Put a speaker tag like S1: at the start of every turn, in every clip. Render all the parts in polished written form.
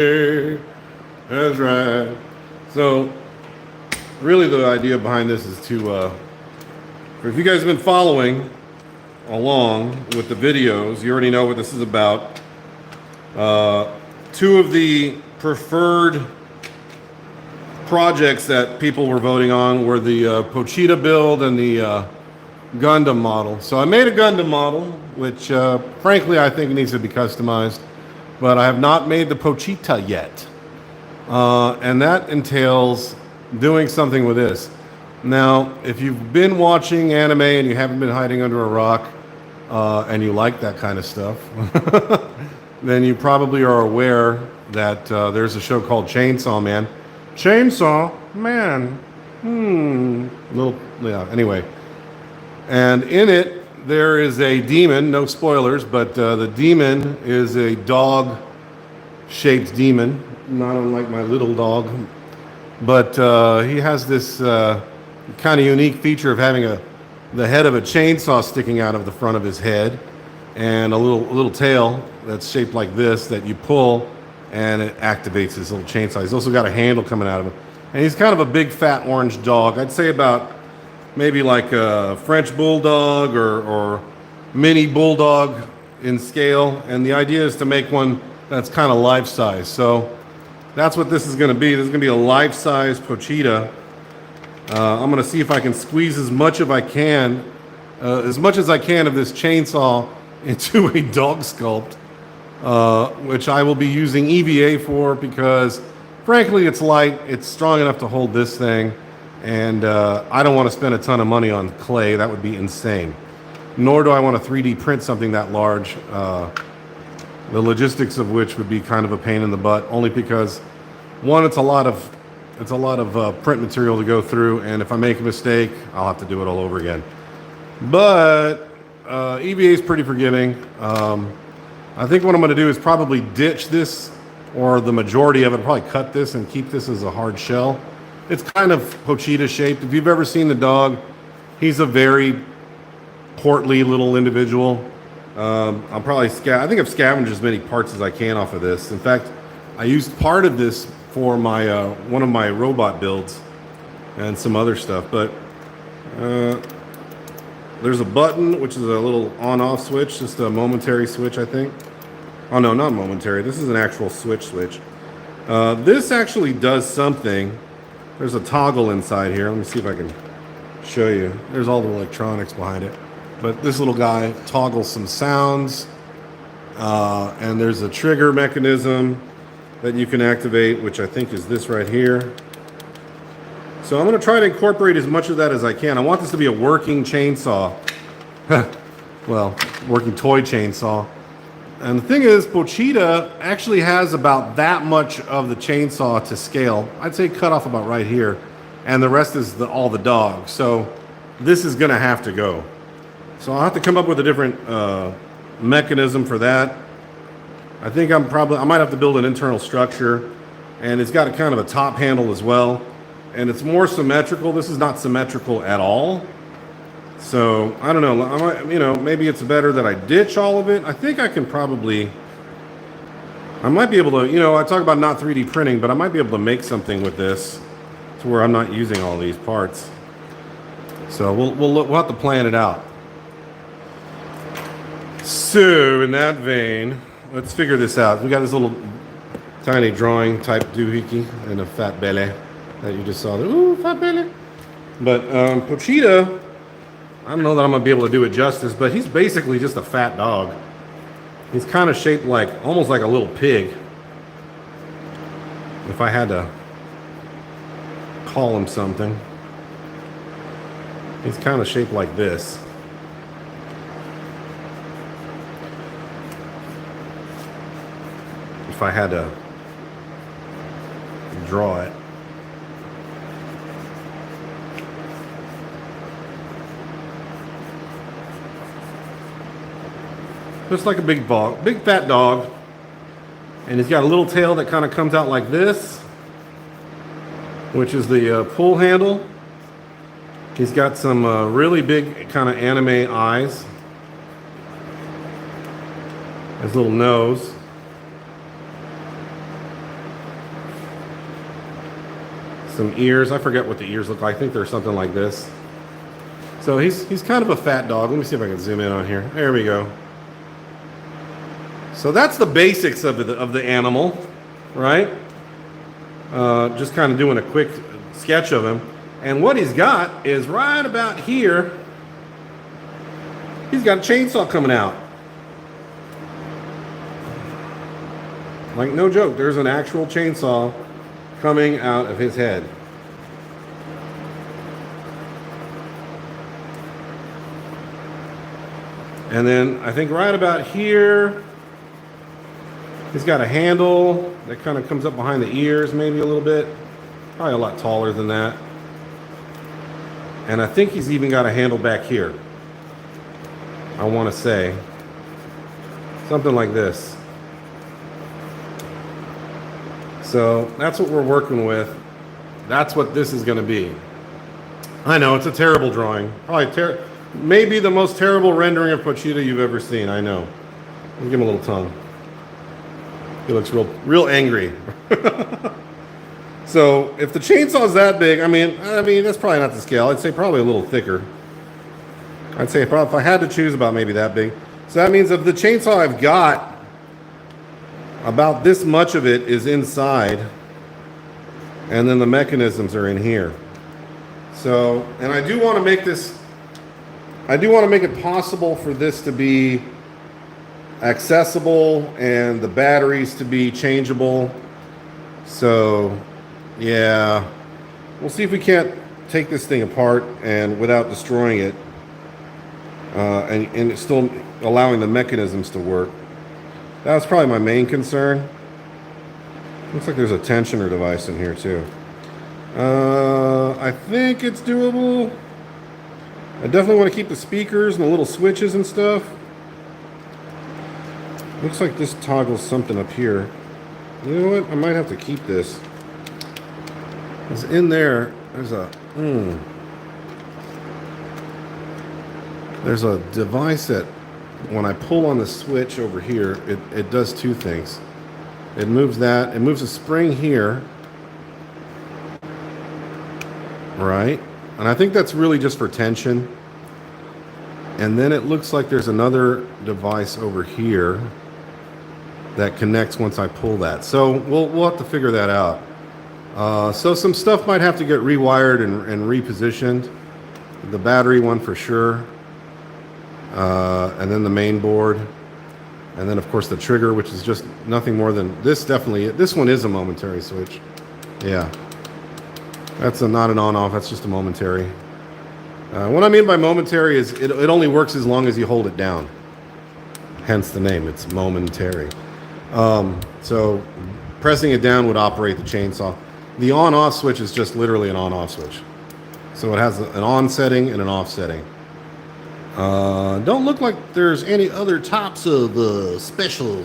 S1: That's right. So, really, the idea behind this is to, if you guys have been following along with the videos, you already know what this is about. Two of the preferred projects that people were voting on were the Pochita build and the Gundam model. So I made a Gundam model, which frankly I think needs to be customized, but I have not made the Pochita yet. And that entails doing something with this. Now, if you've been watching anime and you haven't been hiding under a rock, and you like that kind of stuff, then you probably are aware that there's a show called Chainsaw Man. Chainsaw Man. Anyway. And in it, there is a demon, no spoilers, but the demon is a dog-shaped demon, not unlike my little dog. But he has this kind of unique feature of having the head of a chainsaw sticking out of the front of his head, and a little tail that's shaped like this that you pull, and it activates this little chainsaw. He's also got a handle coming out of him, and he's kind of a big fat orange dog. I'd say about maybe like a French bulldog or mini bulldog in scale, and the idea is to make one that's kind of life-size. So that's what this is going to be. This is going to be a life-size Pochita. I'm going to see if I can squeeze as much as I can of this chainsaw into a dog sculpt, which I will be using EVA for because, frankly, it's light. It's strong enough to hold this thing, and I don't want to spend a ton of money on clay. That would be insane. Nor do I want to 3D print something that large. The logistics of which would be kind of a pain in the butt, only because, one, it's a lot of print material to go through, and if I make a mistake, I'll have to do it all over again. But EVA is pretty forgiving. I think what I'm going to do is probably ditch this, or the majority of it. I'll probably cut this and keep this as a hard shell. It's kind of Pochita shaped. If you've ever seen the dog, he's a very portly little individual. I'll probably I think I've scavenged as many parts as I can off of this. In fact, I used part of this for my one of my robot builds and some other stuff. But there's a button, which is a little on-off switch, just a momentary switch, I think. Oh no, not momentary. This is an actual switch. This actually does something. There's a toggle inside here. Let me see if I can show you. There's all the electronics behind it. But this little guy toggles some sounds, and there's a trigger mechanism that you can activate, which I think is this right here. So I'm going to try to incorporate as much of that as I can. I want this to be a working chainsaw. Well, working toy chainsaw. And the thing is, Pochita actually has about that much of the chainsaw to scale. I'd say cut off about right here. And the rest is all the dog. So this is going to have to go. So I'll have to come up with a different mechanism for that. I think I might have to build an internal structure, and it's got a kind of a top handle as well, and it's more symmetrical. This is not symmetrical at all. So I don't know. Maybe it's better that I ditch all of it. I think I might be able to. I talk about not 3D printing, but I might be able to make something with this to where I'm not using all these parts. So we'll have to plan it out. So in that vein, let's figure this out. We got this little tiny drawing type doohickey and a fat belly that you just saw. Ooh, fat belly. But Pochita, I don't know that I'm going to be able to do it justice, but he's basically just a fat dog. He's kind of shaped almost like a little pig. If I had to call him something. He's kind of shaped like this. If I had to draw it. Just like a big fat dog. And he's got a little tail that kind of comes out like this, which is the pull handle. He's got some really big kind of anime eyes. His little nose. Some ears. I forget what the ears look like. I think they're something like this. So he's kind of a fat dog. Let me see if I can zoom in on here. There we go. So that's the basics of the animal, right? Just kind of doing a quick sketch of him. And what he's got is right about here, he's got a chainsaw coming out. Like, no joke, there's an actual chainsaw coming out of his head. And then I think right about here, he's got a handle that kind of comes up behind the ears maybe a little bit. Probably a lot taller than that. And I think he's even got a handle back here. I want to say. Something like this. So that's what we're working with. That's what this is going to be. I know, it's a terrible drawing. Probably maybe the most terrible rendering of Pochita you've ever seen. I know. Let me give him a little tongue. He looks real angry. So if the chainsaw is that big, I mean that's probably not the scale. I'd say probably a little thicker. I'd say probably if I had to choose, about maybe that big. So that means of the chainsaw I've got, about this much of it is inside, and then the mechanisms are in here. So, and I do want to make this, I do want to make it possible for this to be accessible and the batteries to be changeable. So yeah, we'll see if we can't take this thing apart and without destroying it, and still allowing the mechanisms to work. That was probably my main concern. Looks like there's a tensioner device in here too. I think it's doable. I definitely want to keep the speakers and the little switches and stuff. Looks like this toggles something up here. You know what? I might have to keep this. It's in there. There's a device that when I pull on the switch over here, it does two things. It moves that. It moves a spring here. Right? And I think that's really just for tension. And then it looks like there's another device over here that connects once I pull that. So we'll have to figure that out. So some stuff might have to get rewired and repositioned. The battery one for sure. And then the main board. And then of course the trigger, which is just nothing more than this. Definitely, this one is a momentary switch. Yeah. That's not an on-off, that's just a momentary. What I mean by momentary is it only works as long as you hold it down. Hence the name, it's momentary. So pressing it down would operate the chainsaw. The on-off switch is just literally an on-off switch. So it has an on setting and an off setting. Don't look like there's any other types of special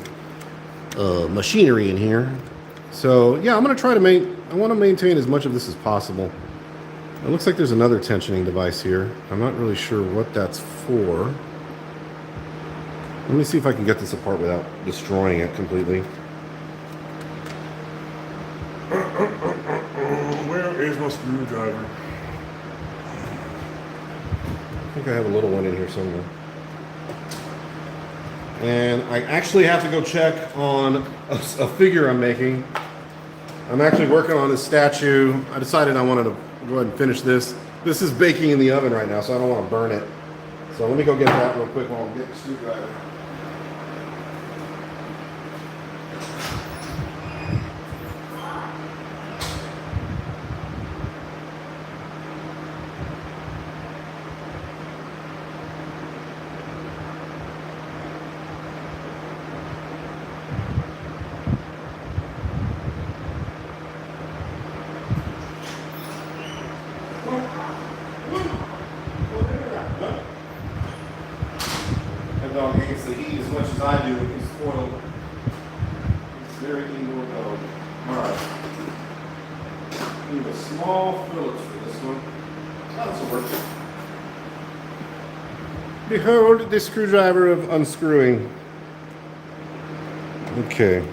S1: machinery in here. So yeah, I'm gonna try to I want to maintain as much of this as possible. It looks like there's another tensioning device here. I'm not really sure what that's for. Let me see if I can get this apart without destroying it completely. Where is my screwdriver? I think I have a little one in here somewhere. And I actually have to go check on a figure I'm making. I'm actually working on this statue. I decided I wanted to go ahead and finish this. This is baking in the oven right now, so I don't want to burn it. So let me go get that real quick while I get the screwdriver. Dog hates the heat as much as I do. He's spoiled. He's very indoor dog. Alright. Need a small Phillips for this one. That'll work. Behold the screwdriver of unscrewing. Okay.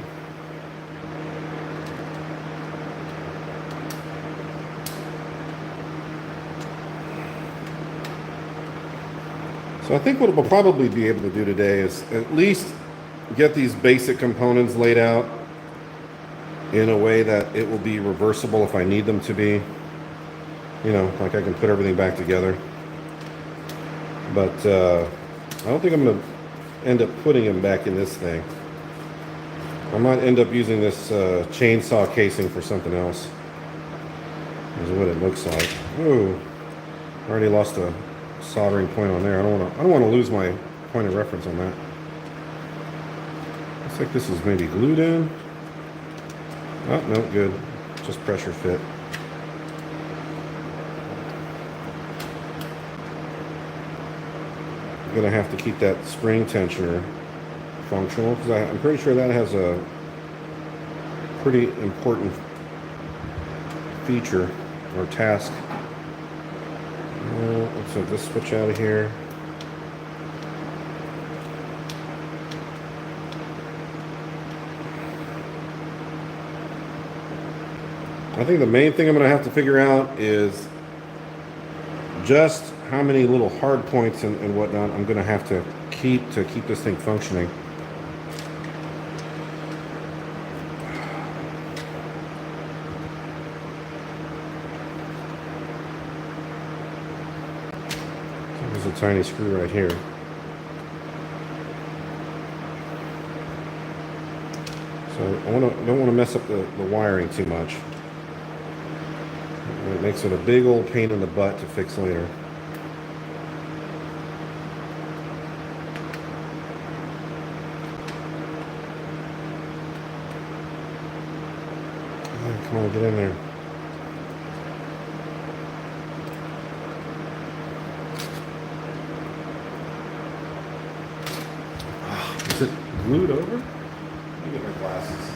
S1: So I think what we'll probably be able to do today is at least get these basic components laid out in a way that it will be reversible if I need them to be. You know, like I can put everything back together. But I don't think I'm going to end up putting them back in this thing. I might end up using this chainsaw casing for something else. Is what it looks like. Ooh, I already lost a soldering point on there. I don't want to lose my point of reference on that. Looks like this is maybe glued in. Oh, no, good. Just pressure fit. I'm gonna have to keep that spring tensioner functional because I'm pretty sure that has a pretty important feature or task. Let's have this switch out of here. I think the main thing I'm going to have to figure out is just how many little hard points and whatnot I'm going to have to keep this thing functioning. There's a tiny screw right here. So I don't want to mess up the wiring too much. It makes it a big old pain in the butt to fix later. Come on, get in there. Is it glued over? Let me get my glasses.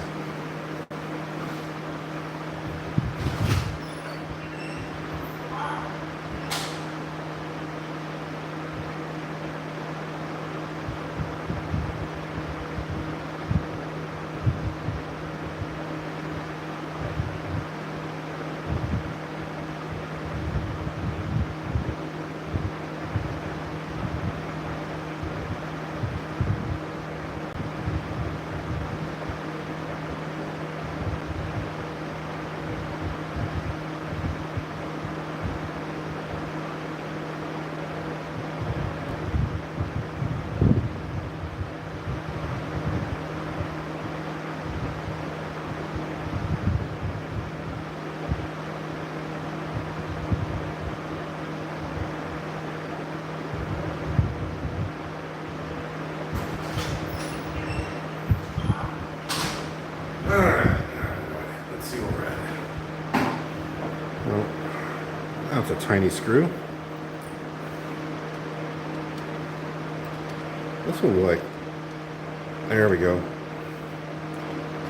S1: That's a tiny screw. This one will there we go.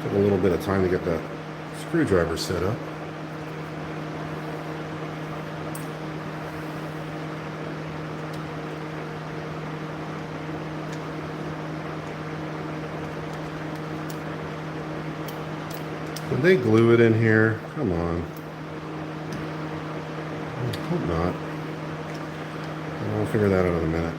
S1: Took a little bit of time to get that screwdriver set up. Did they glue it in here? Come on. I hope not. We'll figure that out in a minute.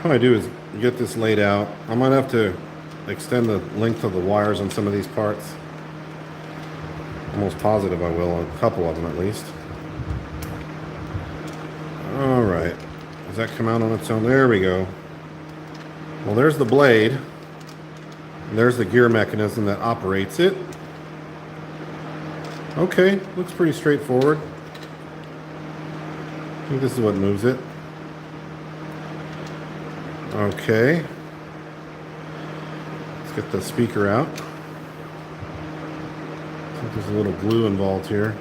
S1: What I do is get this laid out. I might have to extend the length of the wires on some of these parts. Almost positive I will, a couple of them at least. All right, does that come out on its own? There we go. Well, there's the blade. And there's the gear mechanism that operates it. Okay, looks pretty straightforward. I think this is what moves it. Okay, let's get the speaker out. I think there's a little glue involved here.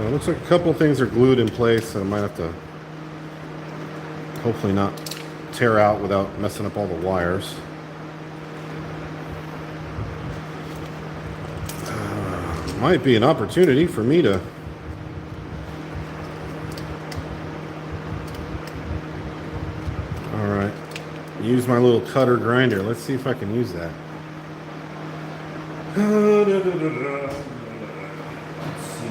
S1: So it looks like a couple things are glued in place, so I might have to hopefully not tear out without messing up all the wires. Might be an opportunity for me to use my little cutter grinder. Let's see if I can use that. Let's see.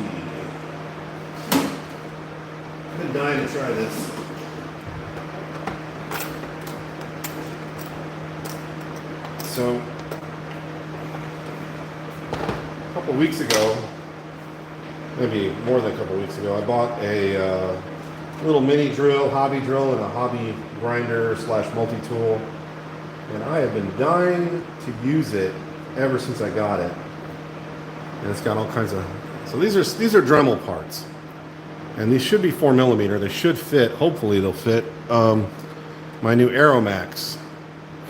S1: I've been dying to try this. So, a couple weeks ago, maybe more than a couple weeks ago, I bought a little mini drill, hobby drill, and a hobby grinder / multi-tool, and I have been dying to use it ever since I got it. And it's got all kinds of, so these are Dremel parts, and these should be 4mm. They should fit. Hopefully they'll fit my new Aeromax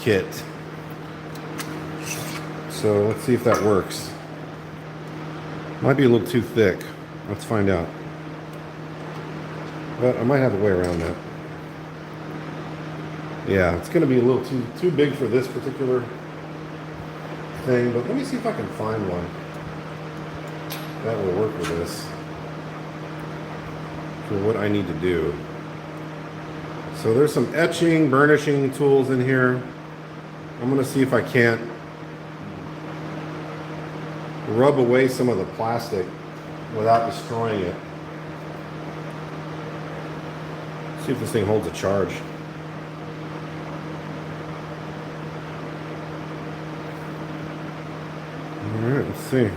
S1: kit. So let's see if that works. Might be a little too thick. Let's find out. But I might have a way around that. Yeah, it's going to be a little too big for this particular thing, but let me see if I can find one that will work with this for what I need to do. So there's some etching, burnishing tools in here. I'm going to see if I can't rub away some of the plastic without destroying it. See if this thing holds a charge. Alright, let's see.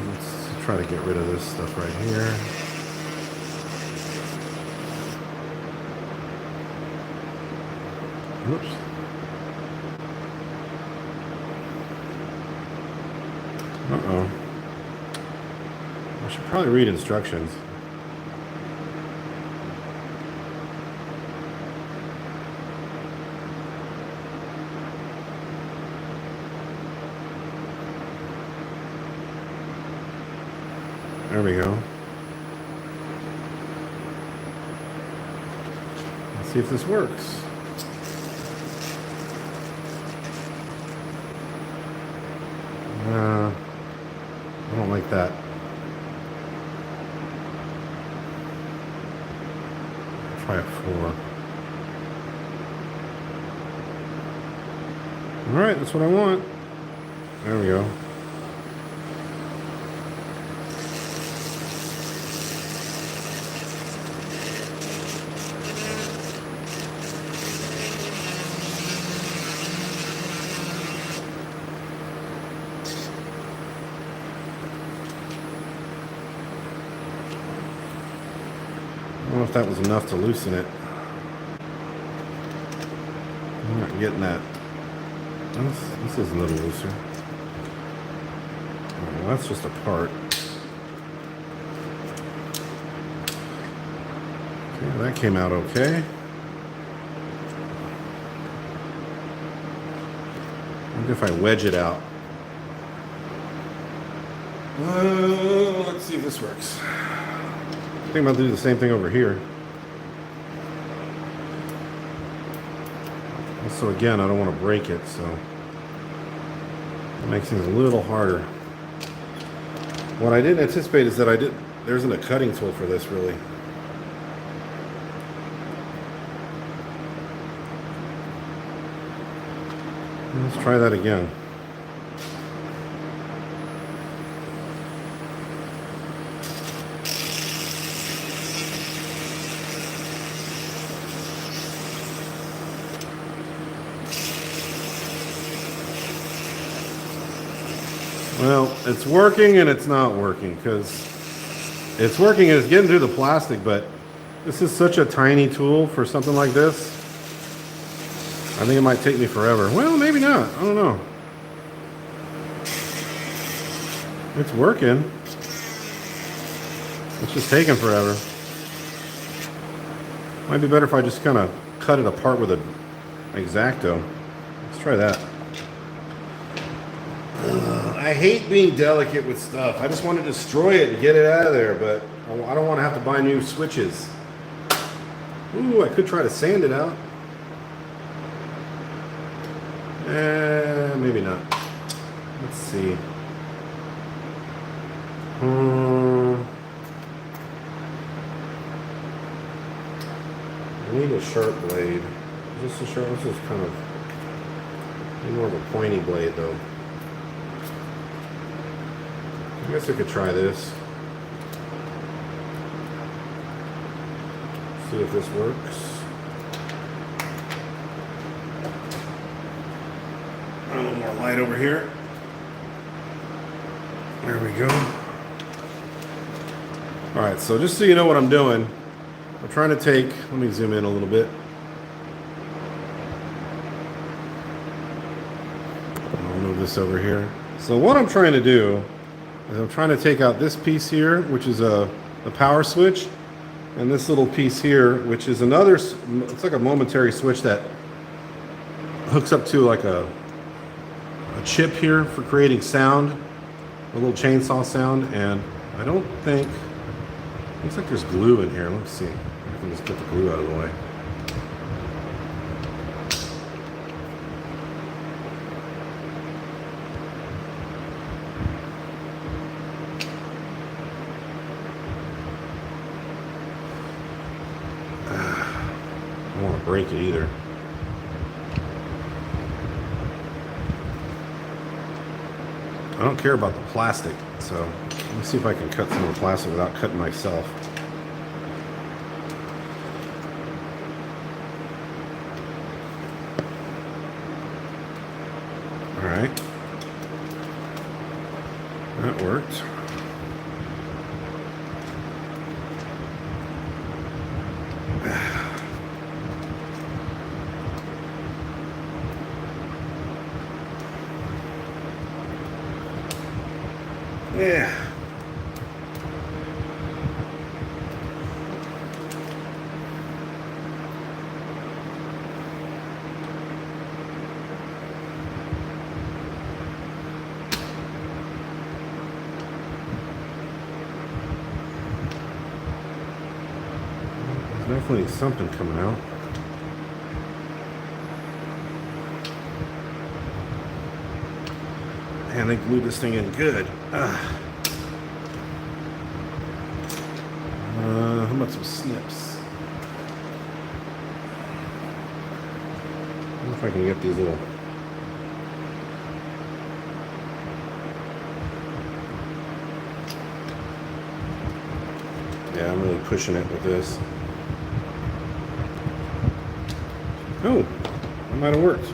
S1: Let's try to get rid of this stuff right here. Oops. Uh-oh. I should probably read instructions. There we go. Let's see if this works. I don't like that. Try a 4. Alright, that's what I want. There we go. I don't know if that was enough to loosen it. I'm not getting that. This is a little looser. Well, that's just a part. Okay, that came out okay. What if I wedge it out? Let's see if this works. I think I'm going to do the same thing over here. So again, I don't want to break it, so it makes things a little harder. What I didn't anticipate is that there isn't a cutting tool for this, really. Let's try that again. Well, it's working and it's not working, because it's working and it's getting through the plastic, but this is such a tiny tool for something like this. I think it might take me forever. Well, maybe not. I don't know. It's working. It's just taking forever. Might be better if I just kind of cut it apart with an X-Acto. Let's try that. I hate being delicate with stuff. I just want to destroy it and get it out of there, but I don't want to have to buy new switches. Ooh, I could try to sand it out. Maybe not. Let's see. I need a sharp blade. Is this a sharp? This is kind of more of a pointy blade, though. I guess I could try this. See if this works. A little more light over here. There we go. Alright, so just so you know what I'm doing, I'm trying to take, let me zoom in a little bit. I'll move this over here. So what I'm trying to do is I'm trying to take out this piece here, which is a power switch, and this little piece here, which is another, it's like a momentary switch that hooks up to like a chip here for creating sound, a little chainsaw sound, and I don't think, looks like there's glue in here. Let's see. I can just get the glue out of the way. I don't want to break it either. I don't care about the plastic, so let me see if I can cut some of the plastic without cutting myself. All right, that worked. Yeah. There's definitely something coming out. Man, they glued this thing in good. How about some snips? I wonder if I can get these little. Yeah, I'm really pushing it with this. Oh, that might have worked.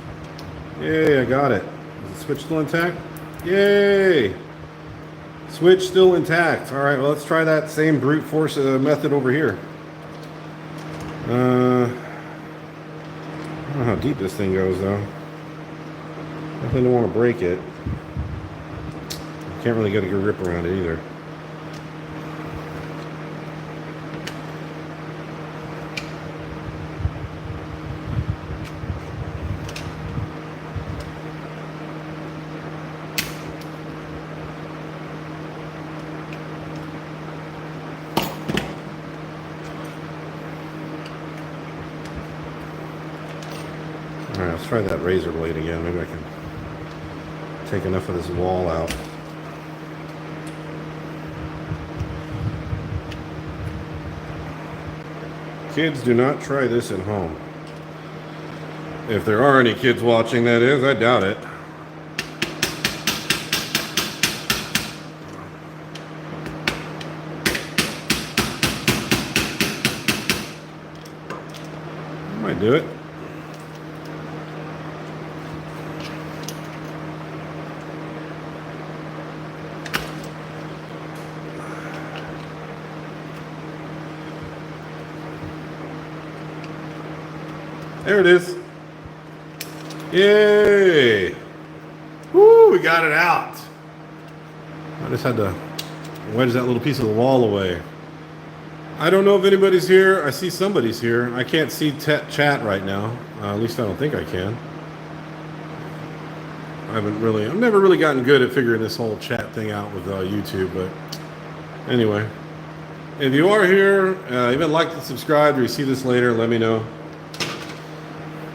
S1: Yay, I got it. Is the switch still intact? Yay! Switch still intact. All right, well, let's try that same brute force method over here. I don't know how deep this thing goes, though. Definitely don't want to break it. Can't really get a good grip around it either. Alright, let's try that razor blade again. Maybe I can take enough of this wall out. Kids, do not try this at home. If there are any kids watching, that is. I doubt it. I might do it. There it is. Yay! Woo, we got it out. I just had to wedge that little piece of the wall away. I don't know if anybody's here. I see somebody's here. I can't see chat right now. At least I don't think I can. I've never really gotten good at figuring this whole chat thing out with YouTube, but anyway. If you are here, even like and subscribe, or you see this later, let me know.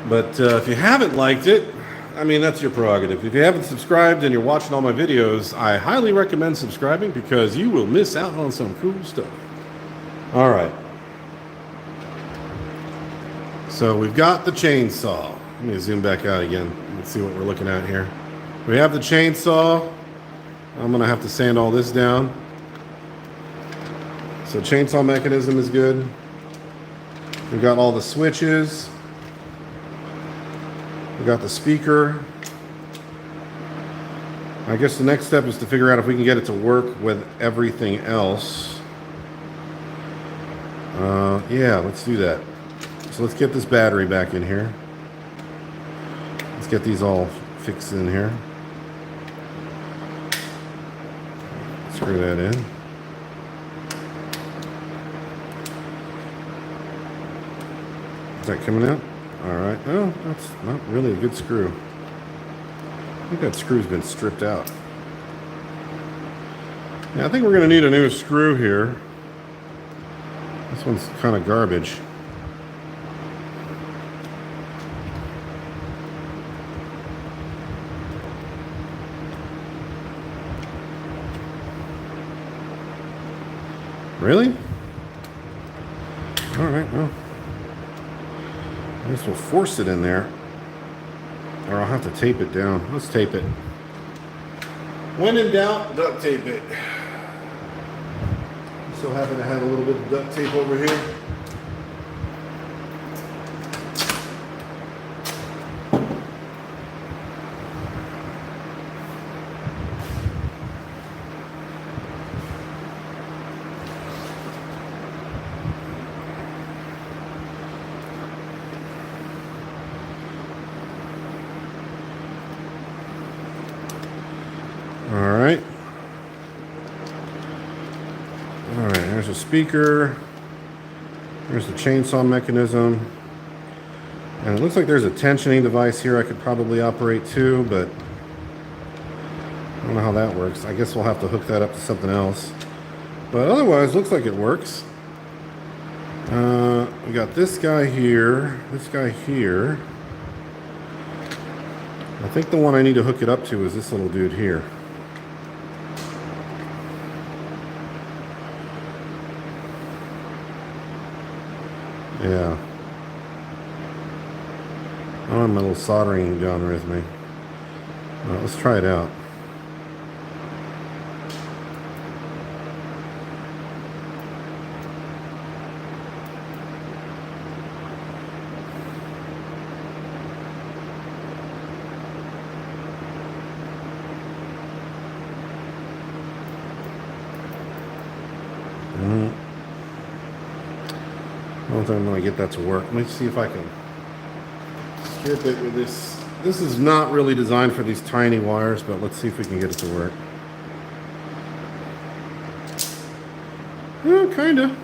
S1: But if you haven't liked it, I mean, that's your prerogative. If you haven't subscribed and you're watching all my videos, I highly recommend subscribing because you will miss out on some cool stuff. All right. So we've got the chainsaw. Let me zoom back out again. Let's see what we're looking at here. We have the chainsaw. I'm going to have to sand all this down. So chainsaw mechanism is good. We've got all the switches. We got the speaker. I guess the next step is to figure out if we can get it to work with everything else. Yeah, let's do that. So let's get this battery back in here. Let's get these all fixed in here. Screw that in. Is that coming out? All right. Oh, that's not really a good screw. I think that screw's been stripped out. Yeah, I think we're going to need a new screw here. This one's kind of garbage. Really? All right, well. I guess we'll force it in there, or I'll have to tape it down. Let's tape it. When in doubt, duct tape it. So happen to have a little bit of duct tape over here. All right, there's a speaker. There's the chainsaw mechanism. And it looks like there's a tensioning device here I could probably operate too, but I don't know how that works. I guess we'll have to hook that up to something else. But otherwise, looks like it works. We got this guy here, this guy here. I think the one I need to hook it up to is this little dude here. Yeah. I don't have my little soldering gun with me. Let's try it out. I don't think I'm going to get that to work. Let me see if I can strip it with this. This is not really designed for these tiny wires, but let's see if we can get it to work. Yeah, kinda.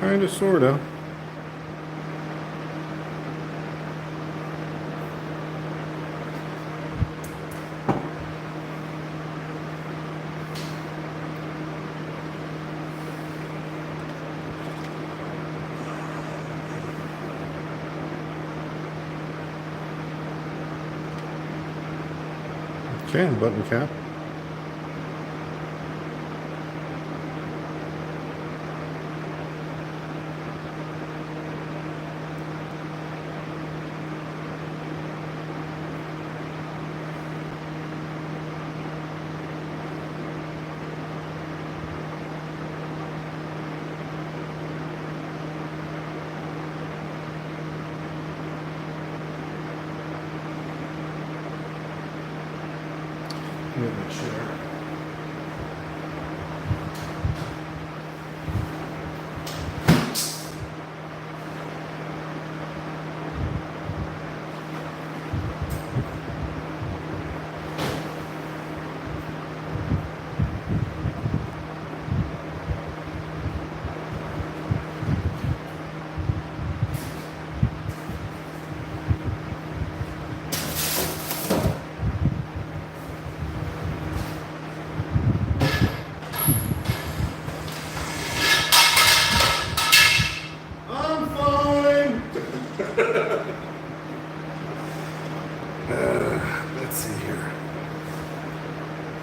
S1: Kinda, sorta. Okay, button cap. Get my chair.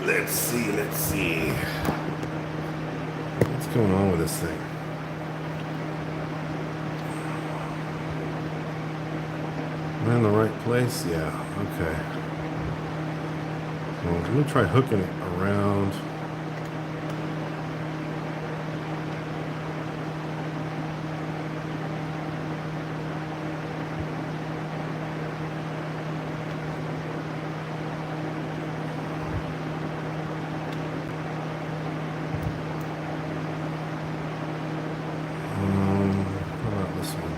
S1: Let's see, let's see. What's going on with this thing? Am I in the right place? Yeah, okay. Well, let me try hooking it around. How about this one?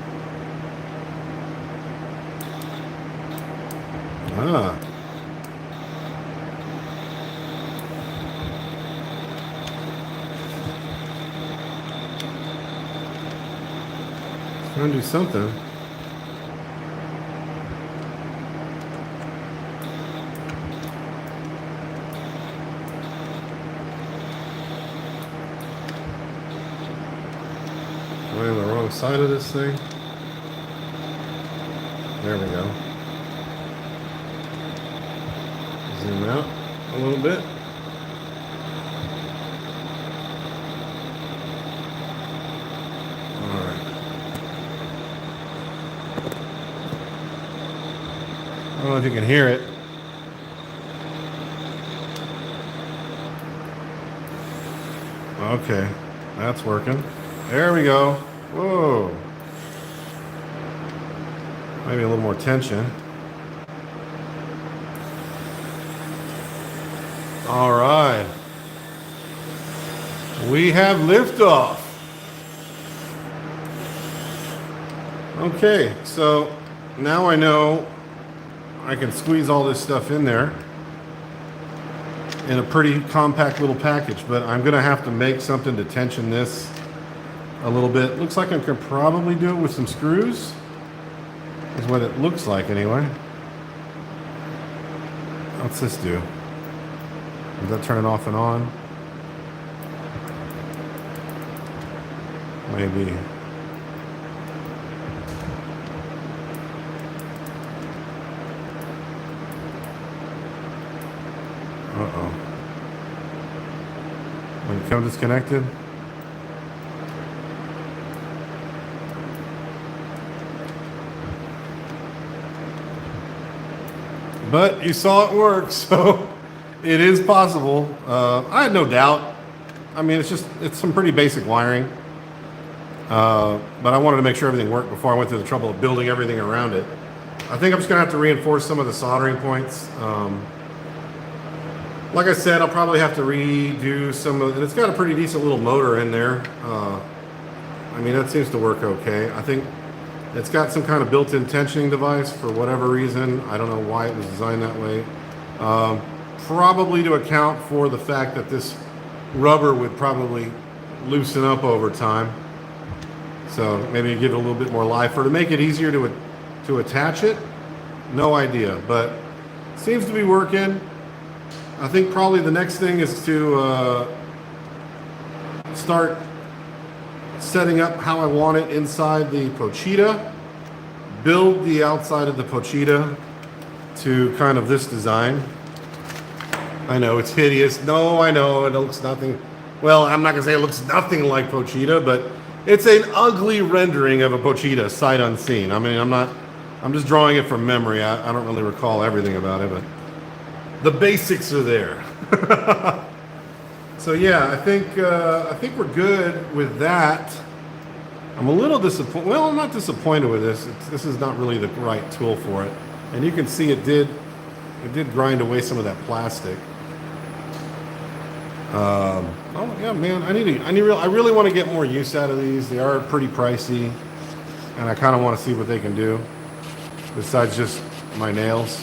S1: Ah. Trying to do something. Am I on the wrong side of this thing? There we go. Zoom out a little bit. Alright. I don't know if you can hear it. Okay, that's working. There we go. Whoa. Maybe a little more tension. All right. We have liftoff. Okay, so now I know I can squeeze all this stuff in there in a pretty compact little package, but I'm gonna have to make something to tension this a little bit. Looks like I could probably do it with some screws, is what it looks like anyway. What's this do? Does that turn it off and on? Maybe. Uh-oh. When it comes disconnected? But you saw it work, so it is possible. I had no doubt. I mean, it's some pretty basic wiring. But I wanted to make sure everything worked before I went through the trouble of building everything around it. I think I'm just gonna have to reinforce some of the soldering points. Like I said, I'll probably have to redo some of it. It's got a pretty decent little motor in there. I mean, that seems to work okay. I think it's got some kind of built-in tensioning device for whatever reason. I don't know why it was designed that way. Probably to account for the fact that this rubber would probably loosen up over time. So maybe give it a little bit more life, or to make it easier to attach it. No idea, but seems to be working. I think probably the next thing is to start setting up how I want it inside the Pochita, build the outside of the Pochita to kind of this design. I know it's hideous. No, I know it looks nothing. Well, I'm not gonna say it looks nothing like Pochita, but it's an ugly rendering of a Pochita sight unseen. I mean, I'm just drawing it from memory. I don't really recall everything about it, but the basics are there. So yeah, I think we're good with that. I'm a little disappointed. Well, I'm not disappointed with this. This is not really the right tool for it, and you can see it did grind away some of that plastic. Oh yeah, man, I really want to get more use out of these. They are pretty pricey, and I kind of want to see what they can do besides just my nails,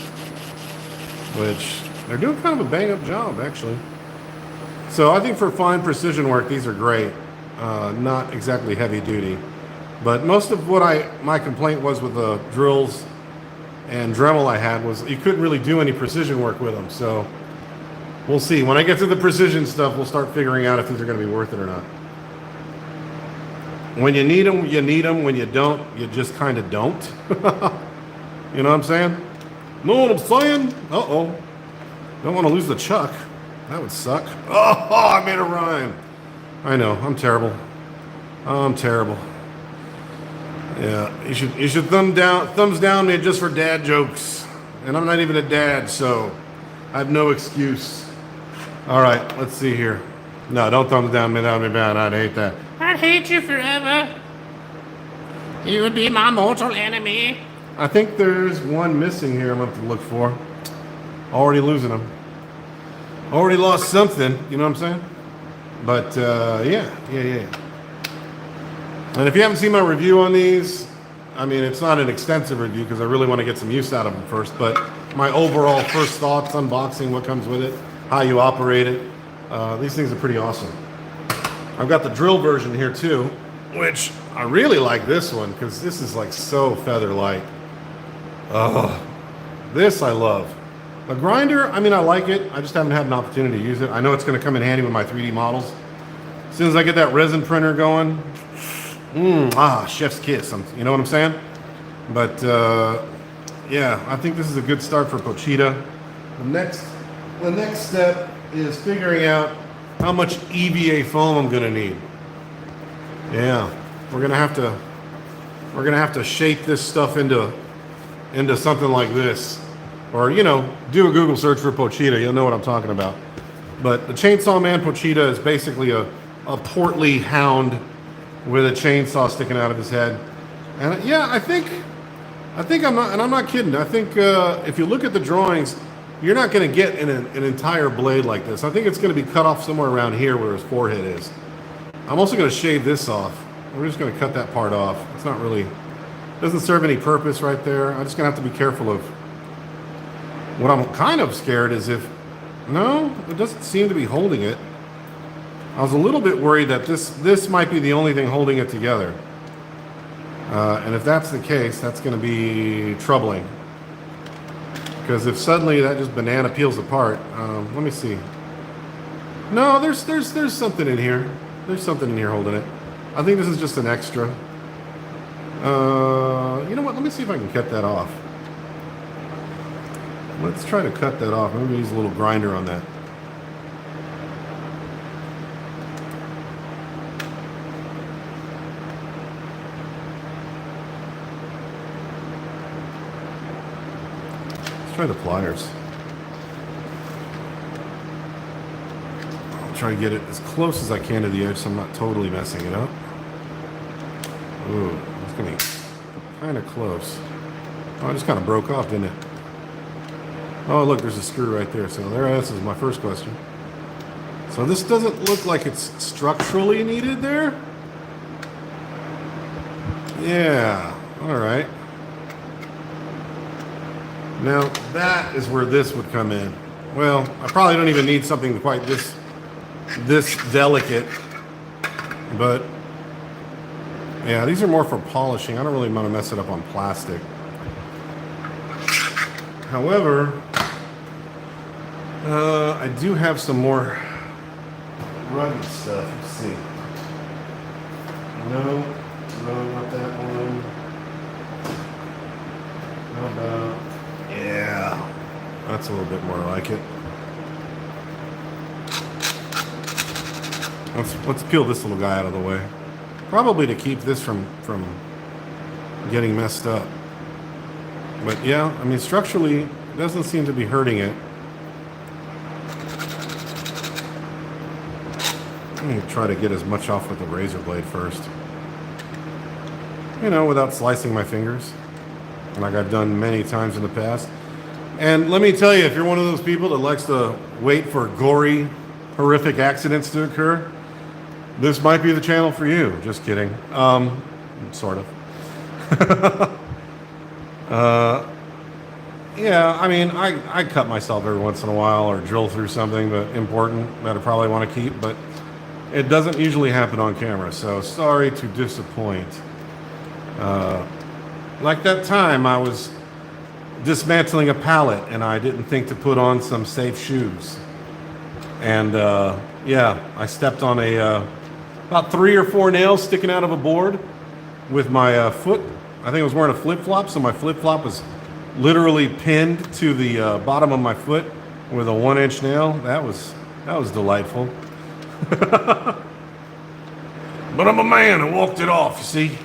S1: which they're doing kind of a bang up job actually. So I think for fine precision work, these are great. Not exactly heavy duty, but most of what my complaint was with the drills and Dremel I had was you couldn't really do any precision work with them. So we'll see. When I get to the precision stuff, we'll start figuring out if these are going to be worth it or not. When you need them, you need them. When you don't, you just kind of don't. You know what I'm saying? Know what I'm saying? Uh-oh. Don't want to lose the chuck. That would suck. Oh, I made a rhyme. I know, I'm terrible. I'm terrible. Yeah, you should thumbs down me just for dad jokes. And I'm not even a dad, so I have no excuse. All right, let's see here. No, don't thumbs down me. That would be bad. I'd hate that.
S2: I'd hate you forever. You would be my mortal enemy.
S1: I think there's one missing here I'm going to have to look for. Already losing them. Already lost something, you know what I'm saying? But, yeah. And if you haven't seen my review on these, I mean, it's not an extensive review because I really want to get some use out of them first, but my overall first thoughts, unboxing, what comes with it, how you operate it, these things are pretty awesome. I've got the drill version here too, which I really like this one because this is like so feather light. Oh, this I love. The grinder, I mean, I like it. I just haven't had an opportunity to use it. I know it's going to come in handy with my 3D models. As soon as I get that resin printer going, chef's kiss. You know what I'm saying? But yeah, I think this is a good start for Pochita. The next step is figuring out how much EVA foam I'm going to need. Yeah, we're gonna have to shape this stuff into something like this. Or, you know, do a Google search for Pochita. You'll know what I'm talking about. But the Chainsaw Man Pochita is basically a portly hound with a chainsaw sticking out of his head. And yeah, I think I'm not kidding. I think if you look at the drawings, you're not going to get an entire blade like this. I think it's going to be cut off somewhere around here where his forehead is. I'm also going to shave this off. We're just going to cut that part off. It's not really, doesn't serve any purpose right there. I'm just going to have to be careful of. What I'm kind of scared is no, it doesn't seem to be holding it. I was a little bit worried that this might be the only thing holding it together. And if that's the case, that's going to be troubling. Because if suddenly that just banana peels apart, let me see. No, there's something in here. There's something in here holding it. I think this is just an extra. You know what? Let me see if I can cut that off. Let's try to cut that off. Maybe use a little grinder on that. Let's try the pliers. I'll try to get it as close as I can to the edge so I'm not totally messing it up. Ooh, it's gonna be kind of close. Oh, it just kind of broke off, didn't it? Oh, look, there's a screw right there. So there answers my first question. So this doesn't look like it's structurally needed there. Yeah, all right. Now that is where this would come in. Well, I probably don't even need something quite this delicate, but yeah, these are more for polishing. I don't really want to mess it up on plastic. However, I do have some more rugged stuff. Let's see. No, not that one. How about, yeah, that's a little bit more like it. Let's peel this little guy out of the way. Probably to keep this from getting messed up. But yeah, I mean, structurally, it doesn't seem to be hurting it. Let me try to get as much off with the razor blade first. You know, without slicing my fingers, like I've done many times in the past. And let me tell you, if you're one of those people that likes to wait for gory, horrific accidents to occur, this might be the channel for you. Just kidding. Sort of. Yeah, I mean, I cut myself every once in a while or drill through something but important that I probably want to keep, but it doesn't usually happen on camera, so sorry to disappoint. Like that time I was dismantling a pallet and I didn't think to put on some safe shoes. And yeah, I stepped on about 3 or 4 nails sticking out of a board with my foot. I think I was wearing a flip-flop, so my flip-flop was literally pinned to the bottom of my foot with a 1-inch nail. That That was delightful. But I'm a man. I walked it off, you see.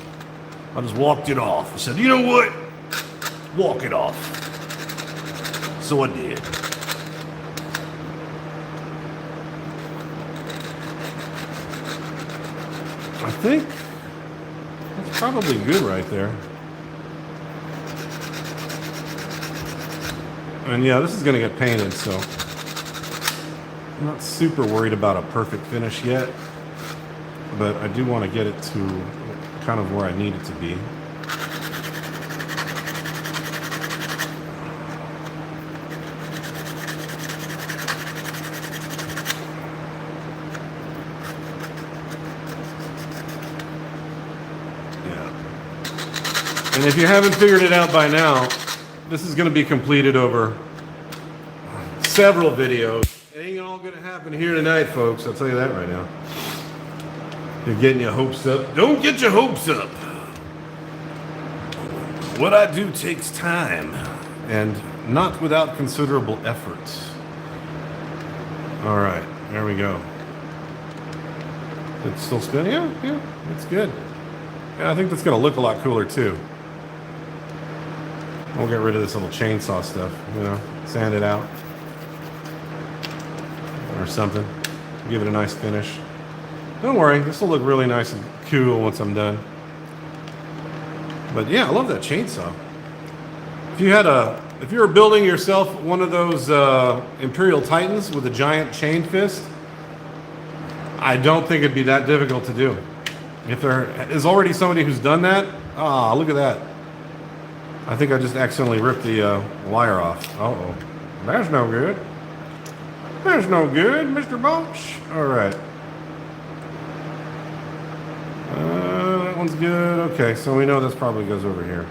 S1: I just walked it off. I said, you know what? Walk it off. So I did. I think that's probably good right there. And yeah, this is going to get painted, so I'm not super worried about a perfect finish yet. But I do want to get it to kind of where I need it to be. Yeah. And if you haven't figured it out by now, this is going to be completed over several videos. It ain't all going to happen here tonight, folks. I'll tell you that right now. You're getting your hopes up. Don't get your hopes up. What I do takes time, and not without considerable effort. All right, there we go. It's still spinning? Yeah, it's good. Yeah, I think that's going to look a lot cooler, too. We'll get rid of this little chainsaw stuff, sand it out. Or something. Give it a nice finish. Don't worry, this will look really nice and cool once I'm done. But yeah, I love that chainsaw. If you were building yourself one of those Imperial Titans with a giant chain fist, I don't think it'd be that difficult to do. If there is already somebody who's done that, look at that. I think I just accidentally ripped the wire off. Uh-oh. That's no good. That's no good, Mr. Bunch. All right. That one's good. Okay, so we know this probably goes over here.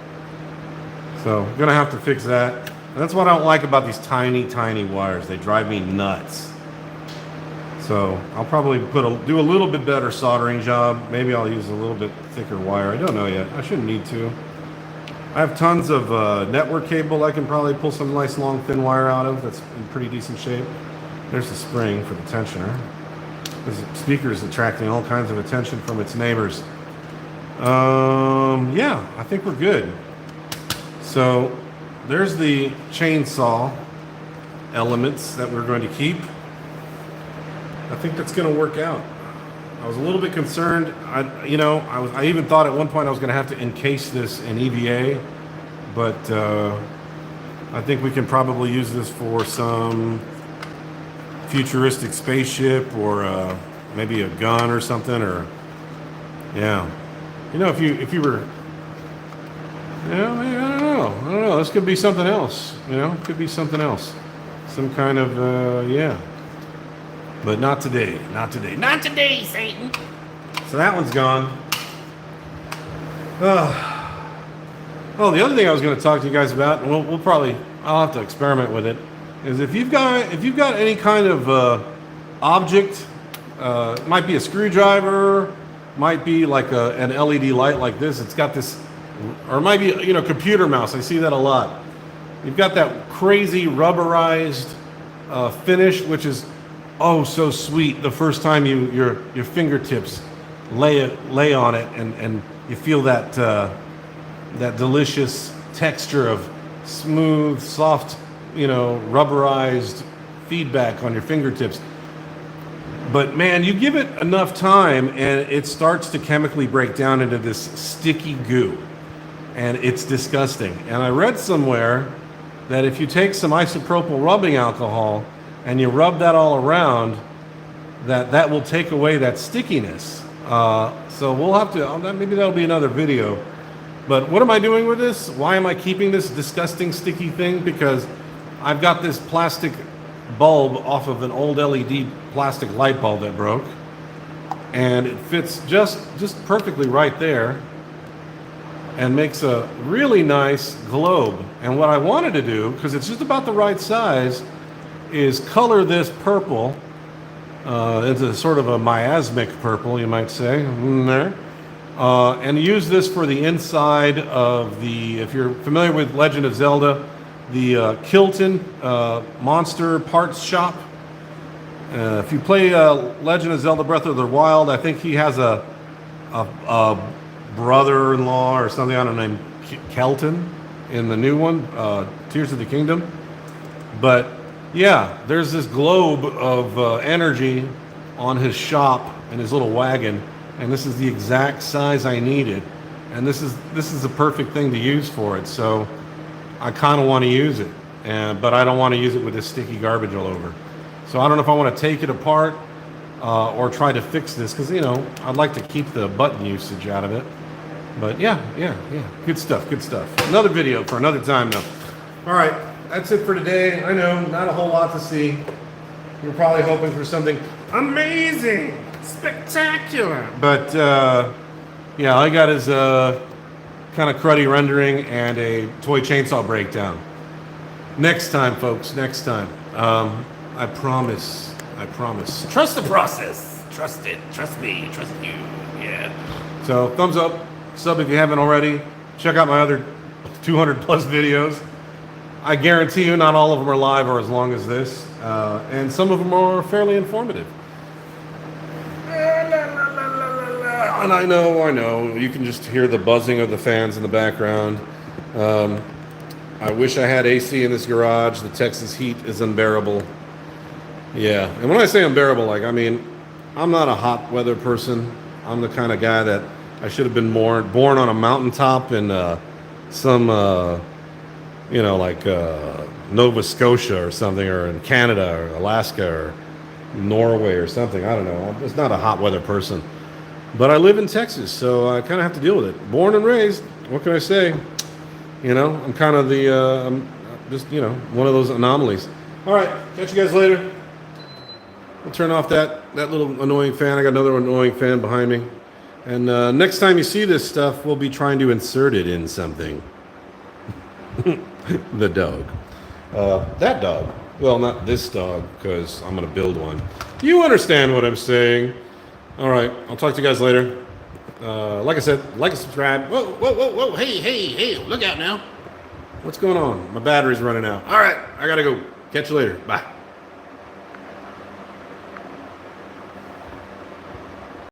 S1: So I'm gonna have to fix that. And that's what I don't like about these tiny, tiny wires. They drive me nuts. So I'll probably do a little bit better soldering job. Maybe I'll use a little bit thicker wire. I don't know yet. I shouldn't need to. I have tons of network cable I can probably pull some nice long thin wire out of that's in pretty decent shape. There's the spring for the tensioner. This speaker is attracting all kinds of attention from its neighbors. Yeah, I think we're good. So there's the chainsaw elements that we're going to keep. I think that's going to work out. I was a little bit concerned. I even thought at one point I was going to have to encase this in EVA, but I think we can probably use this for some futuristic spaceship or maybe a gun or something. Or yeah, if you were, I don't know. This could be something else. It could be something else. Some kind of yeah. But not today. Not today.
S2: Not today, Satan.
S1: So that one's gone. Oh, the other thing I was going to talk to you guys about, and I'll have to experiment with it, is if you've got any kind of object, might be a screwdriver, might be like an LED light like this. It's got this, or it might be computer mouse. I see that a lot. You've got that crazy rubberized finish, which is so sweet. The first time your fingertips lay on it, and you feel that that delicious texture of smooth, soft, rubberized feedback on your fingertips. But man, you give it enough time and it starts to chemically break down into this sticky goo, and it's disgusting. And I read somewhere that if you take some isopropyl rubbing alcohol and you rub that all around, that will take away that stickiness. So we'll have to, maybe that'll be another video. But what am I doing with this? Why am I keeping this disgusting sticky thing? Because I've got this plastic bulb off of an old LED plastic light bulb that broke, and it fits just perfectly right there and makes a really nice globe. And what I wanted to do, because it's just about the right size, is color this purple into sort of a miasmic purple, you might say, and use this for the inside of the, if you're familiar with Legend of Zelda, the Kilton monster parts shop. If you play Legend of Zelda Breath of the Wild, I think he has a brother-in-law or something, I don't know, named Kelton in the new one, Tears of the Kingdom. But yeah, there's this globe of energy on his shop and his little wagon, and this is the exact size I needed, and this is the perfect thing to use for it. So I kind of want to use it, but I don't want to use it with this sticky garbage all over. So I don't know if I want to take it apart or try to fix this, because I'd like to keep the button usage out of it. But yeah, good stuff. Another video for another time though. All right, that's it for today. I know, not a whole lot to see. You're probably hoping for something amazing, spectacular. But yeah, all I got is kind of cruddy rendering and a toy chainsaw breakdown. Next time, folks, next time. I promise.
S2: Trust the process. Trust it. Trust me. Trust you. Yeah.
S1: So thumbs up, sub if you haven't already. Check out my other 200 plus videos. I guarantee you not all of them are live or as long as this. And some of them are fairly informative. And I know, you can just hear the buzzing of the fans in the background. I wish I had AC in this garage. The Texas heat is unbearable. Yeah, and when I say unbearable, I'm not a hot weather person. I'm the kind of guy that I should have been born on a mountaintop in some, Nova Scotia or something, or in Canada or Alaska or Norway or something. I don't know. I'm just not a hot weather person. But I live in Texas, so I kind of have to deal with it. Born and raised. What can I say? I'm kind of I'm just, one of those anomalies. All right, catch you guys later. I'll turn off that little annoying fan. I got another annoying fan behind me. And next time you see this stuff, we'll be trying to insert it in something. The dog. That dog. Well, not this dog, because I'm going to build one. You understand what I'm saying. All right, I'll talk to you guys later. Like I said, like and subscribe.
S2: Whoa. Hey. Look out now.
S1: What's going on? My battery's running out. All right, I got to go. Catch you later. Bye.